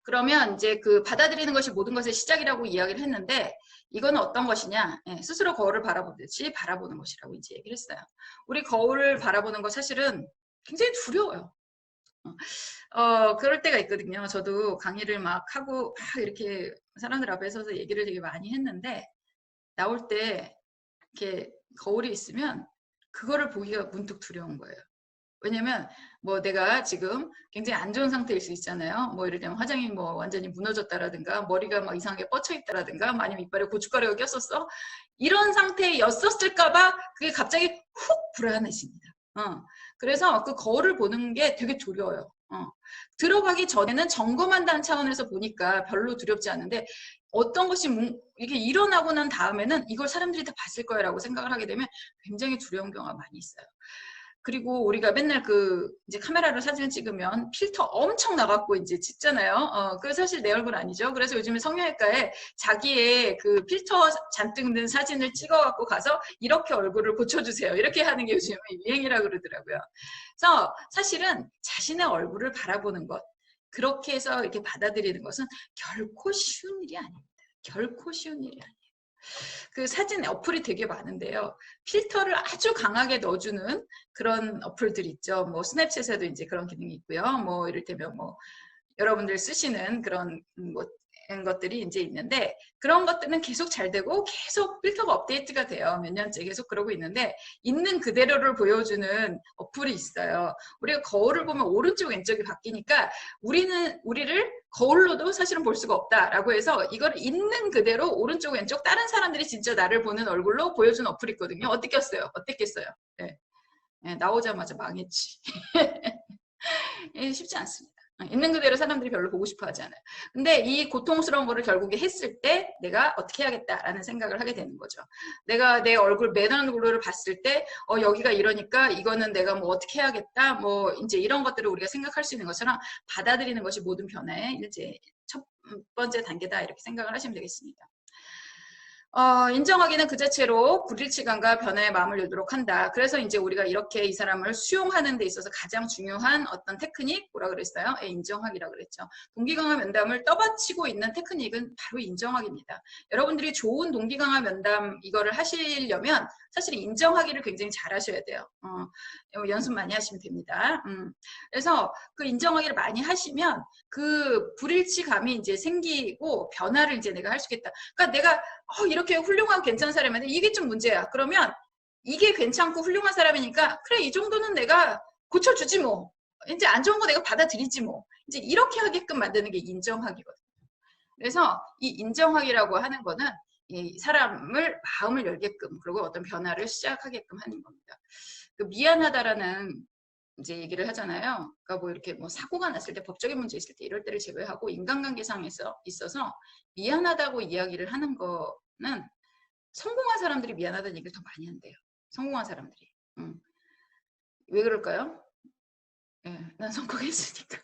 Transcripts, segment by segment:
그러면 이제 그 받아들이는 것이 모든 것의 시작이라고 이야기를 했는데 이거는 어떤 것이냐? 예, 스스로 거울을 바라보듯이 바라보는 것이라고 이제 얘기를 했어요. 우리 거울을 바라보는 거 사실은 굉장히 두려워요. 그럴 때가 있거든요. 저도 강의를 막 하고 막 이렇게 사람들 앞에 서서 얘기를 되게 많이 했는데 나올 때 이렇게 거울이 있으면 그거를 보기가 문득 두려운 거예요. 왜냐면 뭐 내가 지금 굉장히 안 좋은 상태일 수 있잖아요. 뭐 예를 들면 화장이 뭐 완전히 무너졌다라든가 머리가 막 이상하게 뻗쳐 있다라든가 아니면 이빨에 고춧가루가 꼈었어. 이런 상태였었을까봐 그게 갑자기 훅 불안해집니다. 그래서 그 거울을 보는 게 되게 두려워요. 들어가기 전에는 점검한다는 차원에서 보니까 별로 두렵지 않은데 어떤 것이 이게 일어나고 난 다음에는 이걸 사람들이 다 봤을 거야라고 생각을 하게 되면 굉장히 두려운 경우가 많이 있어요. 그리고 우리가 맨날 그 이제 카메라로 사진을 찍으면 필터 엄청 나갖고 이제 찍잖아요. 그 사실 내 얼굴 아니죠. 그래서 요즘에 성형외과에 자기의 그 필터 잔뜩 든 사진을 찍어갖고 가서 이렇게 얼굴을 고쳐주세요. 이렇게 하는 게 요즘에 유행이라고 그러더라고요. 그래서 사실은 자신의 얼굴을 바라보는 것, 그렇게 해서 이렇게 받아들이는 것은 결코 쉬운 일이 아닙니다. 결코 쉬운 일이 아니에요. 그 사진 어플이 되게 많은데요. 필터를 아주 강하게 넣어주는 그런 어플들 있죠. 뭐 스냅챗에도 이제 그런 기능이 있고요. 뭐 이를테면 뭐 여러분들 쓰시는 그런 뭐 것들이 이제 있는데 그런 것들은 계속 잘 되고 계속 필터가 업데이트가 돼요. 몇 년째 계속 그러고 있는데 있는 그대로를 보여주는 어플이 있어요. 우리가 거울을 보면 오른쪽 왼쪽이 바뀌니까 우리를 거울로도 사실은 볼 수가 없다라고 해서 이걸 있는 그대로 오른쪽 왼쪽 다른 사람들이 진짜 나를 보는 얼굴로 보여주는 어플이 있거든요. 어땠겠어요? 어땠겠어요? 네. 네, 나오자마자 망했지. 쉽지 않습니다. 있는 그대로 사람들이 별로 보고 싶어 하지 않아요. 근데 이 고통스러운 거를 결국에 했을 때 내가 어떻게 해야겠다라는 생각을 하게 되는 거죠. 내가 내 얼굴, 매단 얼굴을 봤을 때, 여기가 이러니까 이거는 내가 뭐 어떻게 해야겠다, 뭐 이제 이런 것들을 우리가 생각할 수 있는 것처럼 받아들이는 것이 모든 변화의 이제 첫 번째 단계다 이렇게 생각을 하시면 되겠습니다. 인정하기는 그 자체로 불일치감과 변화의 마음을 열도록 한다. 그래서 이제 우리가 이렇게 이 사람을 수용하는 데 있어서 가장 중요한 어떤 테크닉, 뭐라 그랬어요? 인정하기라 그랬죠. 동기강화 면담을 떠받치고 있는 테크닉은 바로 인정하기입니다. 여러분들이 좋은 동기강화 면담 이거를 하시려면 사실 인정하기를 굉장히 잘 하셔야 돼요. 연습 많이 하시면 됩니다. 그래서 그 인정하기를 많이 하시면 그 불일치감이 이제 생기고 변화를 이제 내가 할 수 있겠다. 그러니까 내가 이렇게 훌륭하고 괜찮은 사람인데 이게 좀 문제야. 그러면 이게 괜찮고 훌륭한 사람이니까 그래 이 정도는 내가 고쳐주지 뭐. 이제 안 좋은 거 내가 받아들이지 뭐. 이제 이렇게 하게끔 만드는 게 인정하기거든요. 그래서 이 인정하기라고 하는 거는 이 사람을 마음을 열게끔 그리고 어떤 변화를 시작하게끔 하는 겁니다. 그 미안하다라는 이제 얘기를 하잖아요. 그러니까 뭐 이렇게 뭐 사고가 났을 때 법적인 문제 있을 때 이럴 때를 제외하고 인간관계상에서 있어서 미안하다고 이야기를 하는 거는 성공한 사람들이 미안하다는 얘기를 더 많이 한대요. 성공한 사람들이. 왜 그럴까요? 난 성공했으니까.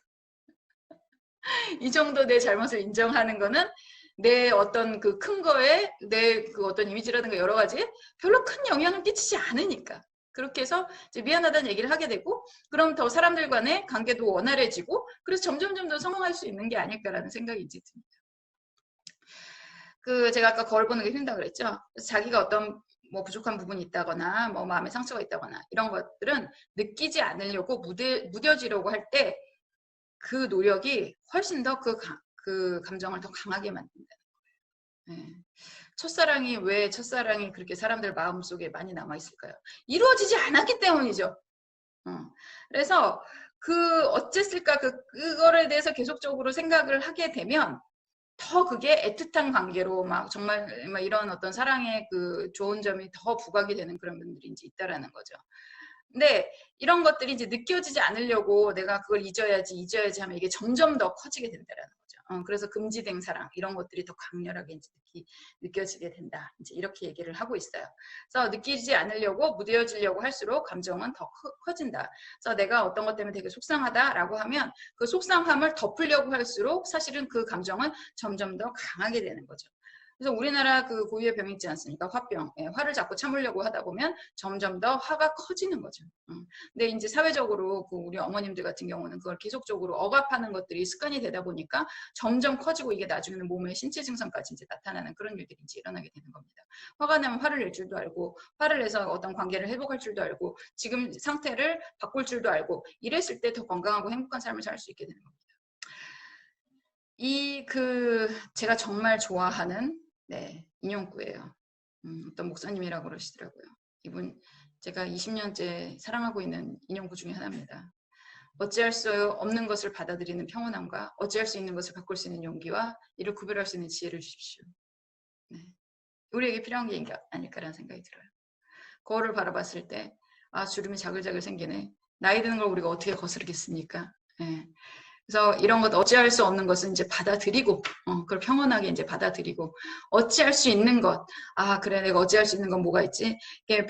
이 정도 내 잘못을 인정하는 거는 내 어떤 그 큰 거에 내 그 어떤 이미지라든가 여러 가지 별로 큰 영향을 끼치지 않으니까. 그렇게 해서 이제 미안하다는 얘기를 하게 되고 그럼 더 사람들 간의 관계도 원활해지고 그래서 점점 더 성공할 수 있는 게 아닐까라는 생각이 이제 듭니다. 그 제가 아까 거울 보는 게 힘들다고 그랬죠. 그래서 자기가 어떤 뭐 부족한 부분이 있다거나 뭐 마음에 상처가 있다거나 이런 것들은 느끼지 않으려고 무뎌지려고 할 때 그 노력이 훨씬 더 그 감정을 더 강하게 만든다는 거예요. 네. 왜 첫사랑이 그렇게 사람들 마음속에 많이 남아있을까요? 이루어지지 않았기 때문이죠. 그래서 어쨌을까 그거에 대해서 계속적으로 생각을 하게 되면 더 그게 애틋한 관계로 막 정말 막 이런 어떤 사랑의 그 좋은 점이 더 부각이 되는 그런 분들이 이제 있다라는 거죠. 근데 이런 것들이 이제 느껴지지 않으려고 내가 그걸 잊어야지 하면 이게 점점 더 커지게 된다라는 거죠. 그래서 금지된 사랑 이런 것들이 더 강렬하게 이제 느껴지게 된다. 이제 이렇게 얘기를 하고 있어요. 그래서 느끼지 않으려고 무뎌지려고 할수록 감정은 더 커진다. 그래서 내가 어떤 것 때문에 되게 속상하다라고 하면 그 속상함을 덮으려고 할수록 사실은 그 감정은 점점 더 강하게 되는 거죠. 그래서 우리나라 그 고유의 병이 있지 않습니까? 화병. 예, 화를 자꾸 참으려고 하다 보면 점점 더 화가 커지는 거죠. 근데 이제 사회적으로 그 우리 어머님들 같은 경우는 그걸 계속적으로 억압하는 것들이 습관이 되다 보니까 점점 커지고 이게 나중에는 몸의 신체 증상까지 이제 나타나는 그런 일들이 이제 일어나게 되는 겁니다. 화가 나면 화를 낼 줄도 알고, 화를 내서 어떤 관계를 회복할 줄도 알고, 지금 상태를 바꿀 줄도 알고, 이랬을 때 더 건강하고 행복한 삶을 살 수 있게 되는 겁니다. 제가 정말 좋아하는 인용구예요. 어떤 목사님이라고 그러시더라고요. 이분 제가 20년째 사랑하고 있는 인용구 중에 하나입니다. 어찌할 수 없는 것을 받아들이는 평온함과 어찌할 수 있는 것을 바꿀 수 있는 용기와 이를 구별할 수 있는 지혜를 주십시오. 네. 우리에게 필요한 게 아닐까라는 생각이 들어요. 거울을 바라봤을 때 주름이 자글자글 생기네. 나이 드는 걸 우리가 어떻게 거스르겠습니까? 네. 그래서 이런 것 어찌할 수 없는 것은 이제 받아들이고 그걸 평온하게 이제 받아들이고 어찌할 수 있는 것 그래 내가 어찌할 수 있는 건 뭐가 있지?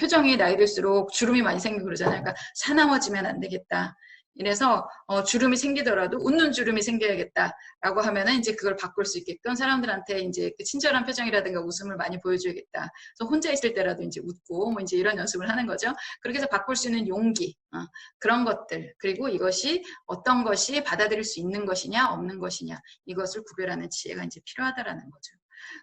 표정이 나이 들수록 주름이 많이 생기고 그러잖아요. 그러니까 사나워지면 안 되겠다. 이래서 주름이 생기더라도 웃는 주름이 생겨야겠다라고 하면은 이제 그걸 바꿀 수 있게끔 사람들한테 이제 그 친절한 표정이라든가 웃음을 많이 보여줘야겠다. 그래서 혼자 있을 때라도 이제 웃고 뭐 이제 이런 연습을 하는 거죠. 그렇게 해서 바꿀 수 있는 용기 그런 것들 그리고 이것이 어떤 것이 받아들일 수 있는 것이냐 없는 것이냐 이것을 구별하는 지혜가 이제 필요하다라는 거죠.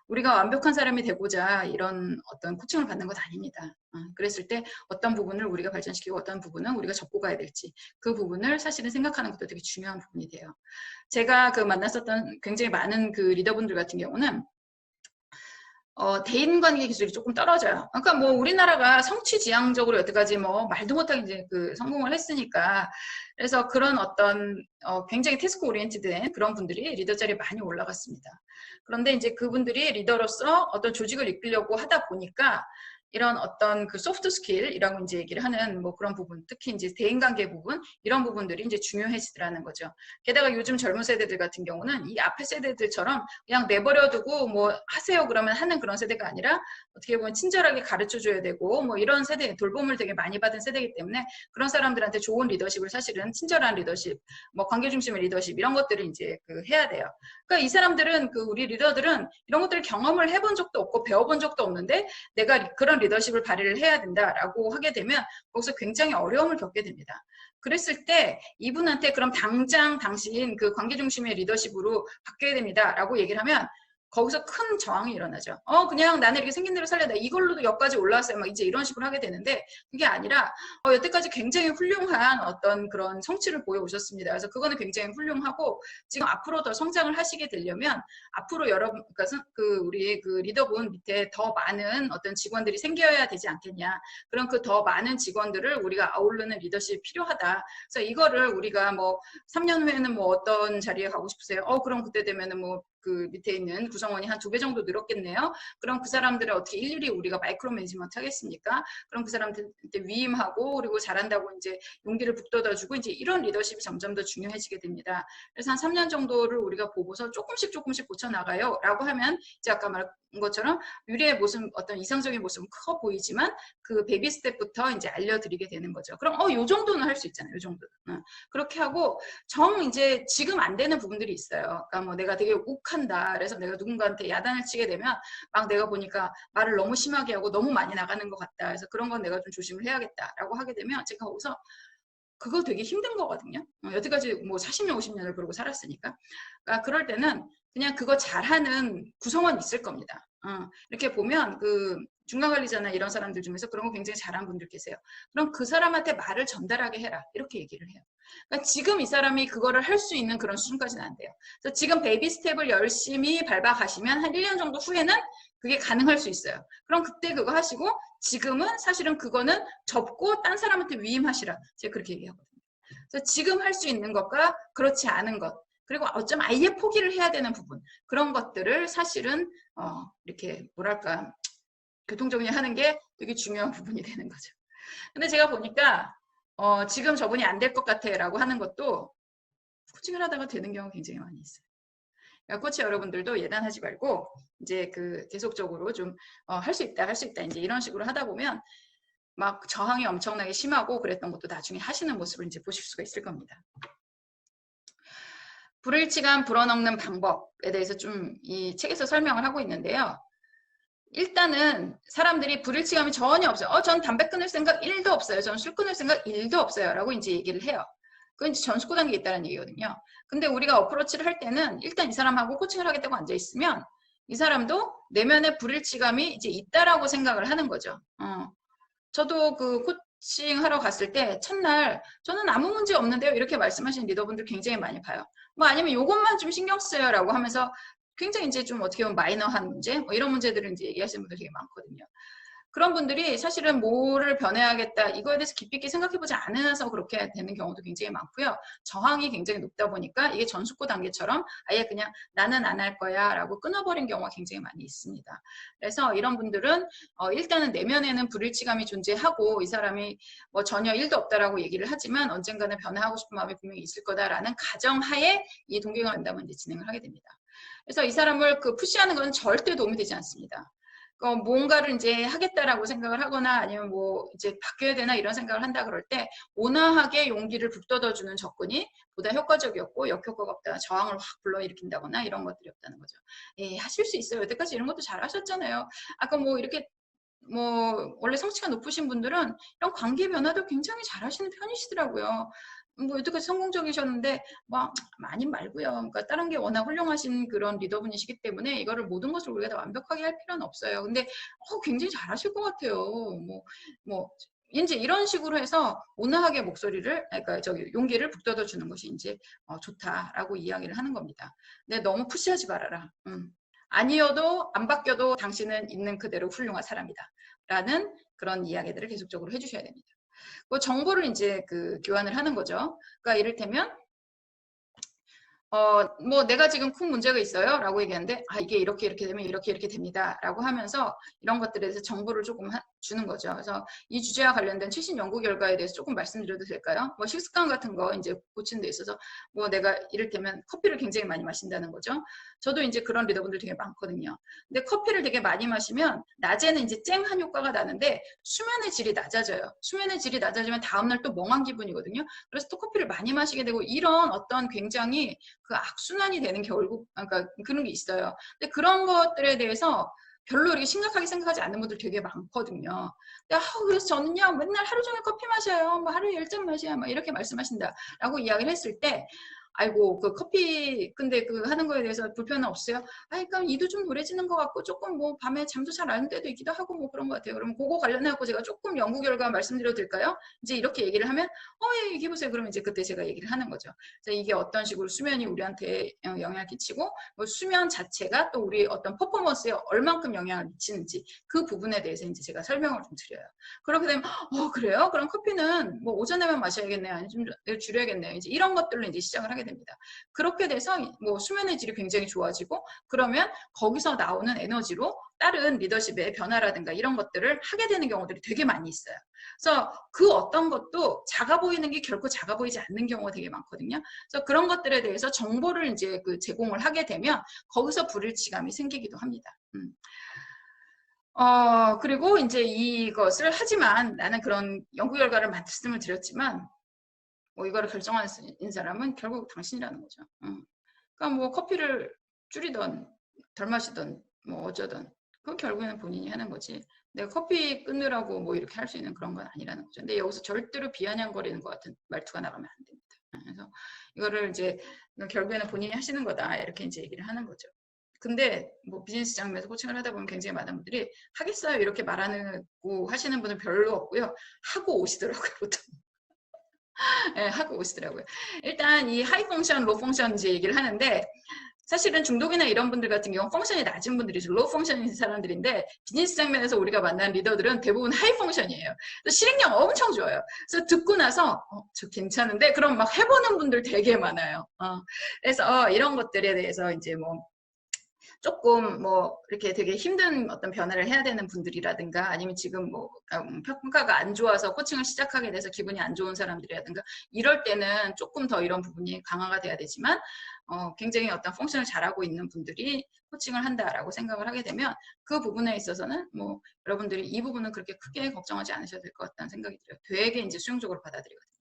우리가 완벽한 사람이 되고자 이런 어떤 코칭을 받는 것 아닙니다. 그랬을 때 어떤 부분을 우리가 발전시키고 어떤 부분은 우리가 접고 가야 될지 그 부분을 사실은 생각하는 것도 되게 중요한 부분이 돼요. 제가 만났었던 굉장히 많은 그 리더분들 같은 경우는 대인관계 기술이 조금 떨어져요. 그러니까 뭐 우리나라가 성취지향적으로 여태까지 뭐 말도 못하게 이제 그 성공을 했으니까 그래서 그런 어떤 굉장히 태스크 오리엔티드된 그런 분들이 리더 자리에 많이 올라갔습니다. 그런데 이제 그분들이 리더로서 어떤 조직을 이끌려고 하다 보니까 이런 어떤 그 소프트 스킬이라고 이제 얘기를 하는 뭐 그런 부분, 특히 이제 대인관계 부분 이런 부분들이 이제 중요해지더라는 거죠. 게다가 요즘 젊은 세대들 같은 경우는 이 앞에 세대들처럼 그냥 내버려두고 뭐 하세요 그러면 하는 그런 세대가 아니라 어떻게 보면 친절하게 가르쳐줘야 되고 뭐 이런 세대 돌봄을 되게 많이 받은 세대이기 때문에 그런 사람들한테 좋은 리더십을 사실은 친절한 리더십, 뭐 관계 중심의 리더십 이런 것들을 이제 해야 돼요. 그러니까 이 사람들은 우리 리더들은 이런 것들을 경험을 해본 적도 없고 배워본 적도 없는데 내가 그런 리더십을 발휘를 해야 된다라고 하게 되면 거기서 굉장히 어려움을 겪게 됩니다. 그랬을 때 이분한테 그럼 당장 당신 그 관계 중심의 리더십으로 바뀌어야 됩니다라고 얘기를 하면 거기서 큰 저항이 일어나죠. 그냥 나는 이렇게 생긴 대로 살려다 이걸로도 여기까지 올라왔어요. 막 이제 이런 식으로 하게 되는데 그게 아니라 여태까지 굉장히 훌륭한 어떤 그런 성취를 보여오셨습니다. 그래서 그거는 굉장히 훌륭하고 지금 앞으로 더 성장을 하시게 되려면 앞으로 여러분, 그러니까 우리 그 리더분 밑에 더 많은 어떤 직원들이 생겨야 되지 않겠냐. 그럼 그 더 많은 직원들을 우리가 아우르는 리더십이 필요하다. 그래서 이거를 우리가 뭐 3년 후에는 뭐 어떤 자리에 가고 싶으세요? 그럼 그때 되면은 뭐 그 밑에 있는 구성원이 한 2배 정도 늘었겠네요. 그럼 그 사람들을 어떻게 일일이 우리가 마이크로 매니지먼트 하겠습니까? 그럼 그 사람들한테 위임하고 그리고 잘한다고 이제 용기를 북돋아주고 이제 이런 리더십이 점점 더 중요해지게 됩니다. 그래서 한 3년 정도를 우리가 보고서 조금씩 고쳐나가요. 라고 하면 이제 아까 말한 것처럼 유리의 모습, 어떤 이상적인 모습은 커 보이지만 그 베이비 스텝부터 이제 알려드리게 되는 거죠. 그럼 요 정도는 할 수 있잖아요. 요 정도는. 그렇게 하고 이제 지금 안 되는 부분들이 있어요. 그러니까 뭐 내가 되게 욱한다. 그래서 내가 누군가한테 야단을 치게 되면 막 내가 보니까 말을 너무 심하게 하고 너무 많이 나가는 것 같다. 그래서 그런 건 내가 좀 조심을 해야겠다라고 하게 되면 제가 거기서 그거 되게 힘든 거거든요. 여태까지 뭐 40년, 50년을 그러고 살았으니까. 그러니까 그럴 때는 그냥 그거 잘하는 구성원이 있을 겁니다. 이렇게 보면 중간관리자나 이런 사람들 중에서 그런 거 굉장히 잘하는 분들 계세요. 그럼 그 사람한테 말을 전달하게 해라. 이렇게 얘기를 해요. 그러니까 지금 이 사람이 그거를 할 수 있는 그런 수준까지는 안 돼요. 그래서 지금 베이비 스텝을 열심히 밟아가시면 한 1년 정도 후에는 그게 가능할 수 있어요. 그럼 그때 그거 하시고 지금은 사실은 그거는 접고 딴 사람한테 위임하시라. 제가 그렇게 얘기하거든요. 그래서 지금 할 수 있는 것과 그렇지 않은 것 그리고 어쩜 아예 포기를 해야 되는 부분 그런 것들을 사실은 이렇게 뭐랄까 교통정리하는 게 되게 중요한 부분이 되는 거죠. 근데 제가 보니까 지금 저분이 안 될 것 같아 라고 하는 것도 코칭을 하다가 되는 경우가 굉장히 많이 있어요. 그러니까 코치 여러분들도 예단하지 말고 이제 계속적으로 좀 할 수 있다 이제 이런 식으로 하다 보면 막 저항이 엄청나게 심하고 그랬던 것도 나중에 하시는 모습을 이제 보실 수가 있을 겁니다. 불일치감 불어넣는 방법에 대해서 좀 이 책에서 설명을 하고 있는데요. 일단은 사람들이 불일치감이 전혀 없어요. 전 담배 끊을 생각 1도 없어요. 전 술 끊을 생각 1도 없어요. 라고 이제 얘기를 해요. 그건 이제 전수고 단계에 있다는 얘기거든요. 근데 우리가 어프로치를 할 때는 일단 이 사람하고 코칭을 하겠다고 앉아있으면 이 사람도 내면의 불일치감이 이제 있다라고 생각을 하는 거죠. 저도 그 코칭 하러 갔을 때 첫날 저는 아무 문제 없는데요. 이렇게 말씀하시는 리더분들 굉장히 많이 봐요. 뭐 아니면 요것만 좀 신경 써요. 라고 하면서 굉장히 이제 좀 어떻게 보면 마이너한 문제 뭐 이런 문제들을 이제 얘기하시는 분들 되게 많거든요. 그런 분들이 사실은 뭐를 변해야겠다 이거에 대해서 깊이 있게 생각해보지 않아서 그렇게 되는 경우도 굉장히 많고요. 저항이 굉장히 높다 보니까 이게 전숙고 단계처럼 아예 그냥 나는 안 할 거야 라고 끊어버린 경우가 굉장히 많이 있습니다. 그래서 이런 분들은 일단은 내면에는 불일치감이 존재하고 이 사람이 뭐 전혀 일도 없다라고 얘기를 하지만 언젠가는 변화하고 싶은 마음이 분명히 있을 거다라는 가정하에 이 동경을 면담을 이제 진행을 하게 됩니다. 그래서 이 사람을 그 푸시하는 것은 절대 도움이 되지 않습니다. 뭔가를 이제 하겠다라고 생각을 하거나 아니면 뭐 이제 바뀌어야 되나 이런 생각을 한다 그럴 때 온화하게 용기를 북돋아주는 접근이 보다 효과적이었고 역효과가 없다. 저항을 확 불러일으킨다거나 이런 것들이 없다는 거죠. 예, 하실 수 있어요. 여태까지 이런 것도 잘 하셨잖아요. 아까 뭐 이렇게 뭐 원래 성취가 높으신 분들은 이런 관계 변화도 굉장히 잘 하시는 편이시더라고요. 뭐 여태까지 성공적이셨는데 뭐 아님 말고요. 그러니까 다른 게 워낙 훌륭하신 그런 리더분이시기 때문에 이거를 모든 것을 우리가 다 완벽하게 할 필요는 없어요. 근데 굉장히 잘하실 것 같아요. 뭐 이제 이런 식으로 해서 온화하게 목소리를 그러니까 저기 용기를 북돋아 주는 것이 이제 좋다라고 이야기를 하는 겁니다. 근데 너무 푸시하지 말아라. 아니어도 안 바뀌어도 당신은 있는 그대로 훌륭한 사람이다. 라는 그런 이야기들을 계속적으로 해주셔야 됩니다. 그 정보를 이제 그 교환을 하는 거죠. 그러니까 이를테면 뭐 내가 지금 큰 문제가 있어요 라고 얘기하는데 이게 이렇게 되면 이렇게 됩니다 라고 하면서 이런 것들에 대해서 정보를 조금 주는 거죠. 그래서 이 주제와 관련된 최신 연구 결과에 대해서 조금 말씀드려도 될까요? 뭐 식습관 같은 거 이제 고치는 데 있어서 뭐 내가 이를테면 커피를 굉장히 많이 마신다는 거죠. 저도 이제 그런 리더분들 되게 많거든요. 근데 커피를 되게 많이 마시면 낮에는 이제 쨍한 효과가 나는데 수면의 질이 낮아져요. 수면의 질이 낮아지면 다음날 또 멍한 기분이거든요. 그래서 또 커피를 많이 마시게 되고 이런 어떤 굉장히 그 악순환이 되는 결국 그러니까 그런 게 있어요. 근데 그런 것들에 대해서 별로 이렇게 심각하게 생각하지 않는 분들 되게 많거든요. 근데 그래서 저는요 맨날 하루 종일 커피 마셔요. 뭐 하루에 10잔 마셔요. 막 이렇게 말씀하신다라고 이야기를 했을 때 아이고 그 커피 근데 그 하는 거에 대해서 불편은 없어요? 그러니까 이도 좀 노래지는 것 같고 조금 뭐 밤에 잠도 잘 안 때도 있기도 하고 뭐 그런 것 같아요. 그럼 그거 관련해서 제가 조금 연구 결과 말씀드려도 될까요? 이제 이렇게 얘기를 하면 예, 얘기해보세요. 그러면 이제 그때 제가 얘기를 하는 거죠. 그래서 이게 어떤 식으로 수면이 우리한테 영향을 끼치고 뭐 수면 자체가 또 우리 어떤 퍼포먼스에 얼만큼 영향을 미치는지 그 부분에 대해서 이제 제가 설명을 좀 드려요. 그렇게 되면 그래요? 그럼 커피는 뭐 오전에만 마셔야겠네요. 아니 좀 줄여야겠네요. 이제 이런 것들로 이제 시작을 하게 됩니다. 그렇게 돼서 뭐 수면의 질이 굉장히 좋아지고 그러면 거기서 나오는 에너지로 다른 리더십의 변화라든가 이런 것들을 하게 되는 경우들이 되게 많이 있어요. 그래서 그 어떤 것도 작아 보이는 게 결코 작아 보이지 않는 경우가 되게 많거든요. 그래서 그런 것들에 대해서 정보를 이제 그 제공을 하게 되면 거기서 불일치감이 생기기도 합니다. 그리고 이제 이것을 하지만 나는 그런 연구 결과를 말씀을 드렸지만 뭐 이거를 결정하는 사람은 결국 당신이라는 거죠. 그러니까 뭐 커피를 줄이던 덜 마시던 뭐 어쩌던 그건 결국에는 본인이 하는 거지. 내가 커피 끊으라고 뭐 이렇게 할 수 있는 그런 건 아니라는 거죠. 근데 여기서 절대로 비아냥거리는 것 같은 말투가 나가면 안 됩니다. 그래서 이거를 이제 결국에는 본인이 하시는 거다 이렇게 이제 얘기를 하는 거죠. 근데 뭐 비즈니스 장면에서 코칭을 하다 보면 굉장히 많은 분들이 하겠어요 이렇게 말하고 하시는 분은 별로 없고요. 하고 오시더라고요 보통. 네, 하고 오시더라고요. 일단 이 하이 펑션, 로우 펑션 이제 얘기를 하는데 사실은 중독이나 이런 분들 같은 경우는 펑션이 낮은 분들이죠. 로우 펑션인 사람들인데 비즈니스 장면에서 우리가 만난 리더들은 대부분 하이 펑션이에요. 실행력 엄청 좋아요. 그래서 듣고 나서 저 괜찮은데 그럼 막 해보는 분들 되게 많아요. 그래서 이런 것들에 대해서 이제 뭐 조금 뭐 이렇게 되게 힘든 어떤 변화를 해야 되는 분들이라든가 아니면 지금 뭐 평가가 안 좋아서 코칭을 시작하게 돼서 기분이 안 좋은 사람들이라든가 이럴 때는 조금 더 이런 부분이 강화가 돼야 되지만 굉장히 어떤 펑션을 잘하고 있는 분들이 코칭을 한다라고 생각을 하게 되면 그 부분에 있어서는 뭐 여러분들이 이 부분은 그렇게 크게 걱정하지 않으셔도 될 것 같다는 생각이 들어요. 되게 이제 수용적으로 받아들이거든요.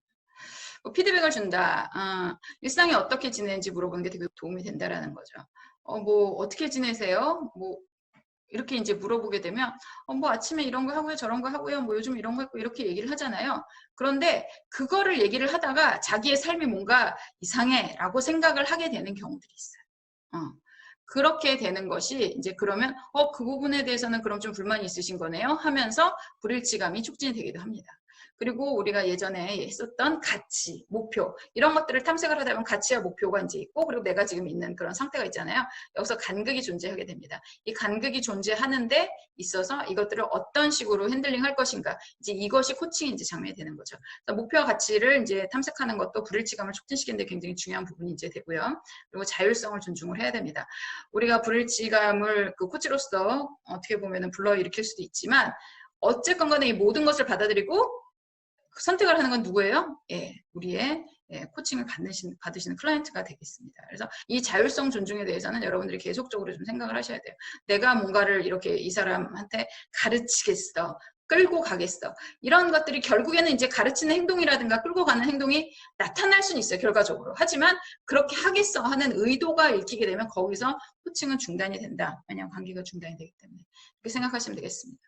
뭐 피드백을 준다. 일상이 어떻게 지내는지 물어보는 게 되게 도움이 된다라는 거죠. 뭐 어떻게 지내세요? 뭐 이렇게 이제 물어보게 되면 뭐 아침에 이런 거 하고요, 저런 거 하고요, 뭐 요즘 이런 거 했고 이렇게 얘기를 하잖아요. 그런데 그거를 얘기를 하다가 자기의 삶이 뭔가 이상해라고 생각을 하게 되는 경우들이 있어요. 그렇게 되는 것이 이제 그러면 그 부분에 대해서는 그럼 좀 불만이 있으신 거네요 하면서 불일치감이 촉진이 되기도 합니다. 그리고 우리가 예전에 했었던 가치, 목표 이런 것들을 탐색을 하다 보면 가치와 목표가 이제 있고 그리고 내가 지금 있는 그런 상태가 있잖아요. 여기서 간극이 존재하게 됩니다. 이 간극이 존재하는데 있어서 이것들을 어떤 식으로 핸들링 할 것인가 이제 이것이 코칭의 이제 장면이 되는 거죠. 목표와 가치를 이제 탐색하는 것도 불일치감을 촉진시키는 데 굉장히 중요한 부분이 이제 되고요. 그리고 자율성을 존중을 해야 됩니다. 우리가 불일치감을 그 코치로서 어떻게 보면 불러일으킬 수도 있지만 어쨌건 간에 이 모든 것을 받아들이고 선택을 하는 건 누구예요? 우리의 코칭을 받으시는 클라이언트가 되겠습니다. 그래서 이 자율성 존중에 대해서는 여러분들이 계속적으로 좀 생각을 하셔야 돼요. 내가 뭔가를 이렇게 이 사람한테 가르치겠어. 끌고 가겠어. 이런 것들이 결국에는 이제 가르치는 행동이라든가 끌고 가는 행동이 나타날 수는 있어요. 결과적으로. 하지만 그렇게 하겠어 하는 의도가 읽히게 되면 거기서 코칭은 중단이 된다. 왜냐하면 관계가 중단이 되기 때문에. 그렇게 생각하시면 되겠습니다.